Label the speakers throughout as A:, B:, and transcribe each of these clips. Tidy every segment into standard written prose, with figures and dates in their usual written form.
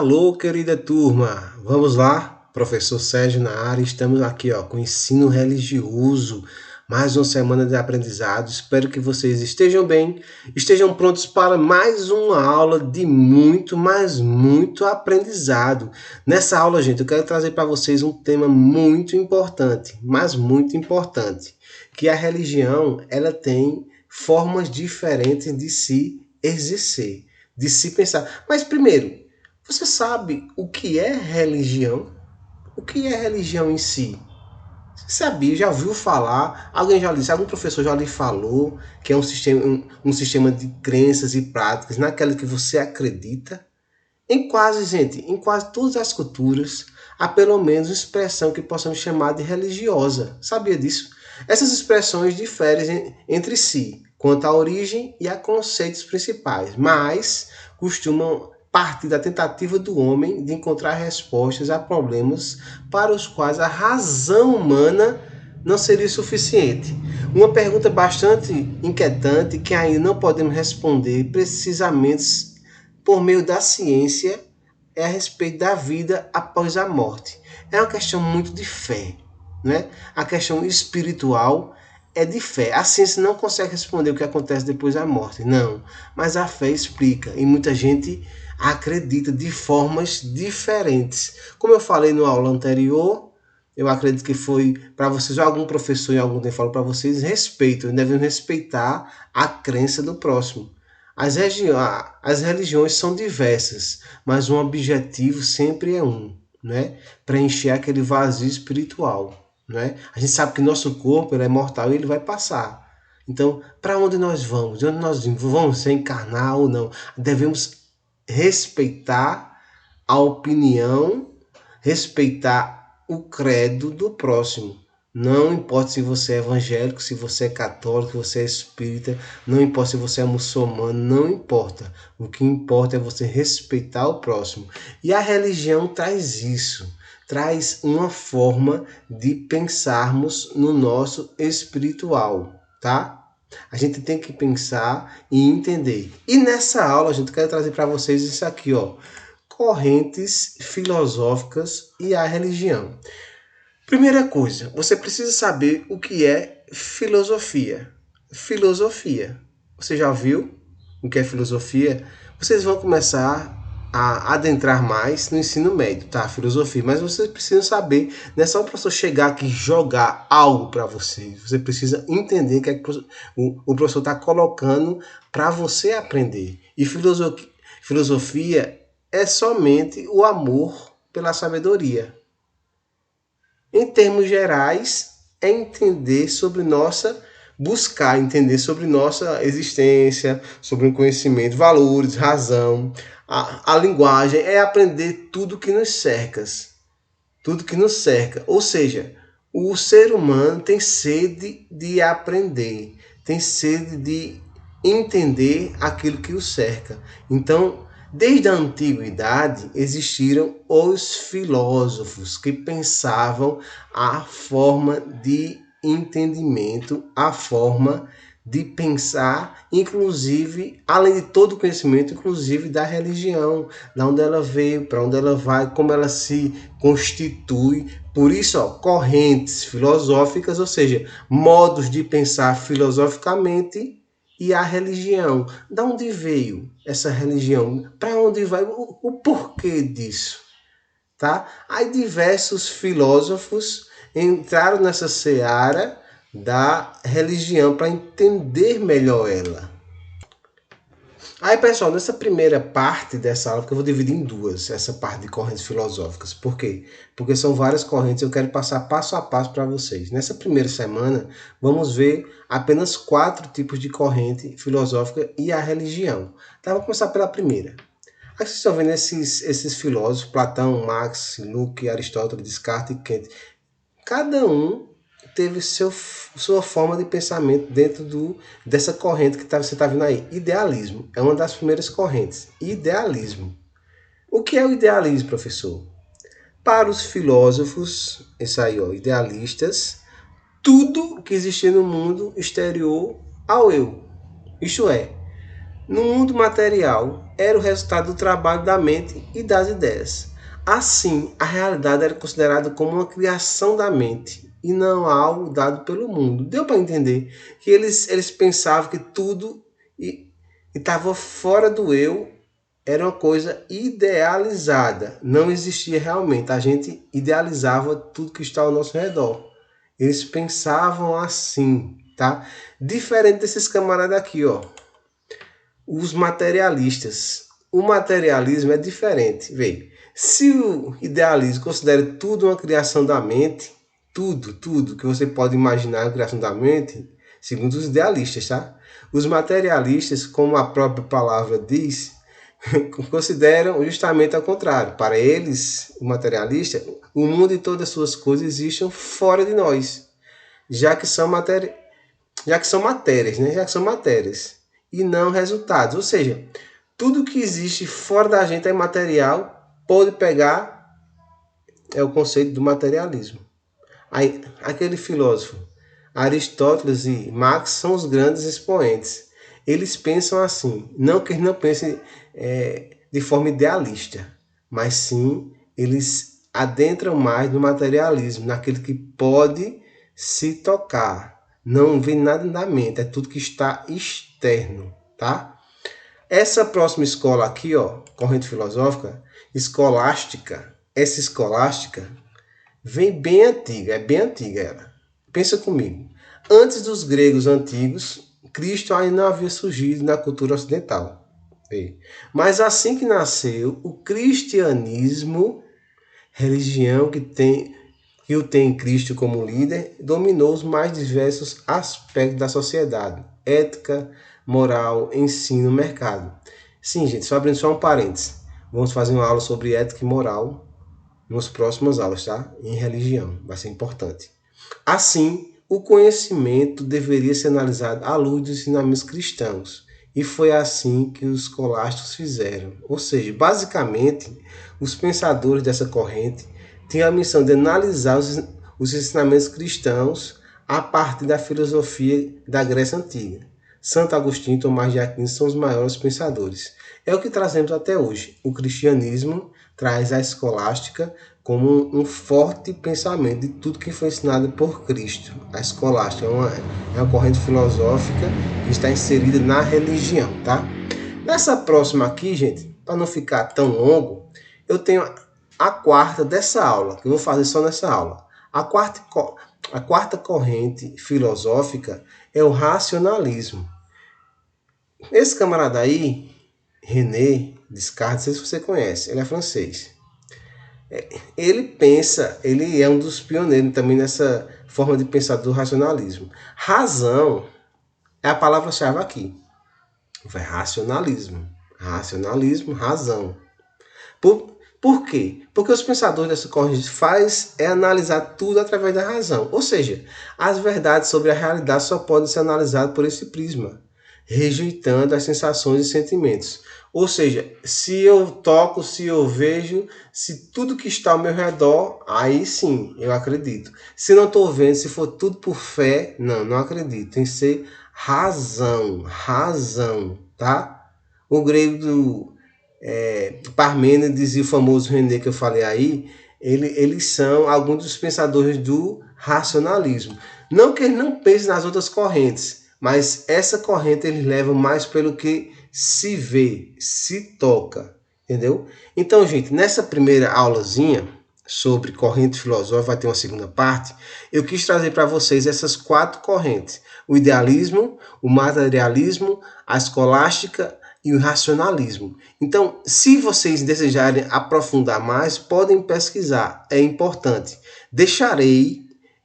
A: Alô, querida turma, vamos lá? Professor Sérgio na área, estamos aqui com ensino religioso, mais uma semana de aprendizado. Espero que vocês estejam bem, estejam prontos para mais uma aula de muito, mas muito aprendizado. Nessa aula, gente, eu quero trazer para vocês um tema muito importante, mas muito importante, que a religião, ela tem formas diferentes de se exercer, de se pensar. Mas primeiro, você sabe o que é religião? O que é religião em si? Você sabia, já ouviu falar? Alguém já disse, algum professor já lhe falou que é um sistema de crenças e práticas naquela que você acredita? Em quase todas as culturas, há pelo menos uma expressão que possamos chamar de religiosa. Sabia disso? Essas expressões diferem entre si quanto à origem e a conceitos principais, mas costumam partir da tentativa do homem de encontrar respostas a problemas para os quais a razão humana não seria suficiente. Uma pergunta bastante inquietante que ainda não podemos responder precisamente por meio da ciência é a respeito da vida após a morte. É uma questão muito de fé, né? A questão espiritual é de fé. A ciência não consegue responder o que acontece depois da morte, não. Mas a fé explica e muita gente acredita de formas diferentes. Como eu falei na aula anterior, eu acredito que foi para vocês, ou algum professor em algum tempo falou para vocês, respeito, devem respeitar a crença do próximo. As religiões são diversas, mas um objetivo sempre é um, né? Preencher aquele vazio espiritual. Né? A gente sabe que nosso corpo ele é mortal e ele vai passar. Então, para onde nós vamos? De onde nós vamos reencarnar ou não? Devemos respeitar a opinião, respeitar o credo do próximo. Não importa se você é evangélico, se você é católico, se você é espírita, não importa se você é muçulmano, não importa. O que importa é você respeitar o próximo. E a religião traz isso, traz uma forma de pensarmos no nosso espiritual, tá? A gente tem que pensar e entender. E nessa aula, a gente quer trazer para vocês isso aqui, correntes filosóficas e a religião. Primeira coisa, você precisa saber o que é filosofia. Filosofia. Você já viu o que é filosofia? Vocês vão começar a adentrar mais no ensino médio, tá? Filosofia. Mas vocês precisam saber, não é só o professor chegar aqui e jogar algo para vocês. Você precisa entender o que é que o professor está colocando para você aprender. E filosofia é somente o amor pela sabedoria. Em termos gerais, é buscar entender sobre nossa existência, sobre o conhecimento, valores, razão, a linguagem, é aprender tudo que nos cerca. Tudo que nos cerca. Ou seja, o ser humano tem sede de aprender, tem sede de entender aquilo que o cerca. Então, desde a antiguidade existiram os filósofos que pensavam a forma de entendimento, a forma de pensar, inclusive, além de todo o conhecimento, inclusive da religião, de onde ela veio, para onde ela vai, como ela se constitui. Por isso, correntes filosóficas, ou seja, modos de pensar filosoficamente. E a religião, de onde veio essa religião? Para onde vai? O porquê disso? Tá? Aí diversos filósofos entraram nessa seara da religião para entender melhor ela. Aí, pessoal, nessa primeira parte dessa aula, que eu vou dividir em duas, essa parte de correntes filosóficas. Por quê? Porque são várias correntes, eu quero passar passo a passo para vocês. Nessa primeira semana, vamos ver apenas 4 tipos de corrente filosófica e a religião. Então, vou começar pela primeira. Aqui vocês estão vendo esses filósofos, Platão, Marx, Locke, Aristóteles, Descartes e Kant. Cada um teve sua forma de pensamento dentro dessa corrente que você está vendo aí. Idealismo é uma das primeiras correntes. Idealismo. O que é o idealismo, professor? Para os filósofos, isso aí, idealistas, tudo que existia no mundo exterior ao eu. Isto é, no mundo material era o resultado do trabalho da mente e das ideias. Assim, a realidade era considerada como uma criação da mente e não algo dado pelo mundo. Deu para entender que eles pensavam que tudo estava fora do eu, era uma coisa idealizada, não existia realmente. A gente idealizava tudo que está ao nosso redor. Eles pensavam assim, tá? Diferente desses camaradas aqui, ó. Os materialistas. O materialismo é diferente. Veja, se o idealismo considera tudo uma criação da mente, tudo que você pode imaginar é uma criação da mente, segundo os idealistas, tá? Os materialistas, como a própria palavra diz, consideram justamente ao contrário. Para eles, o materialista, o mundo e todas as suas coisas existem fora de nós, já que são matérias, né? Já que são matérias e não resultados. Ou seja, tudo que existe fora da gente é material, pode pegar, é o conceito do materialismo. Aí, aquele filósofo, Aristóteles e Marx são os grandes expoentes. Eles pensam assim, não que eles não pensem de forma idealista, mas sim eles adentram mais no materialismo, naquilo que pode se tocar. Não vem nada na mente, é tudo que está externo, tá? Essa próxima escola aqui, ó, corrente filosófica, escolástica, essa escolástica vem bem antiga, é bem antiga ela. Pensa comigo. Antes dos gregos antigos, Cristo ainda não havia surgido na cultura ocidental. Mas assim que nasceu, o cristianismo, religião que o tem Cristo como líder, dominou os mais diversos aspectos da sociedade: ética, moral, ensino, mercado. Sim, gente, só abrindo só um parênteses. Vamos fazer uma aula sobre ética e moral nas próximas aulas, tá? Em religião, vai ser importante. Assim, o conhecimento deveria ser analisado à luz dos ensinamentos cristãos. E foi assim que os escolásticos fizeram. Ou seja, basicamente, os pensadores dessa corrente tinham a missão de analisar os ensinamentos cristãos a partir da filosofia da Grécia Antiga. Santo Agostinho e Tomás de Aquino são os maiores pensadores. É o que trazemos até hoje. O cristianismo traz a escolástica como um forte pensamento de tudo que foi ensinado por Cristo. A escolástica é uma corrente filosófica que está inserida na religião, tá? Nessa próxima aqui, gente, para não ficar tão longo, eu tenho a quarta dessa aula, que eu vou fazer só nessa aula. A quarta corrente filosófica é o racionalismo. Esse camarada aí, René Descartes, não sei se você conhece, ele é francês. Ele pensa, ele é um dos pioneiros também nessa forma de pensar do racionalismo. Razão é a palavra-chave aqui. Vai racionalismo. Racionalismo, razão. Por quê? Porque os pensadores dessa corrente faz é analisar tudo através da razão. Ou seja, as verdades sobre a realidade só podem ser analisadas por esse prisma, rejeitando as sensações e sentimentos. Ou seja, se eu toco, se eu vejo, se tudo que está ao meu redor, aí sim, eu acredito. Se não estou vendo, se for tudo por fé, não acredito. Tem que ser razão, tá? O grego do Parmênides e o famoso René que eu falei aí, eles são alguns dos pensadores do racionalismo. Não que eles não pensem nas outras correntes, mas essa corrente eles levam mais pelo que se vê, se toca, entendeu? Então, gente, nessa primeira aulazinha sobre corrente filosófica, vai ter uma segunda parte, eu quis trazer para vocês essas 4 correntes: o idealismo, o materialismo, a escolástica e o racionalismo. Então, se vocês desejarem aprofundar mais, podem pesquisar, é importante. Deixarei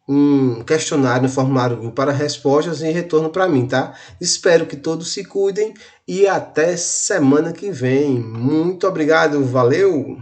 A: um questionário, um formulário para respostas e retorno para mim, tá? Espero que todos se cuidem e até semana que vem. Muito obrigado, valeu!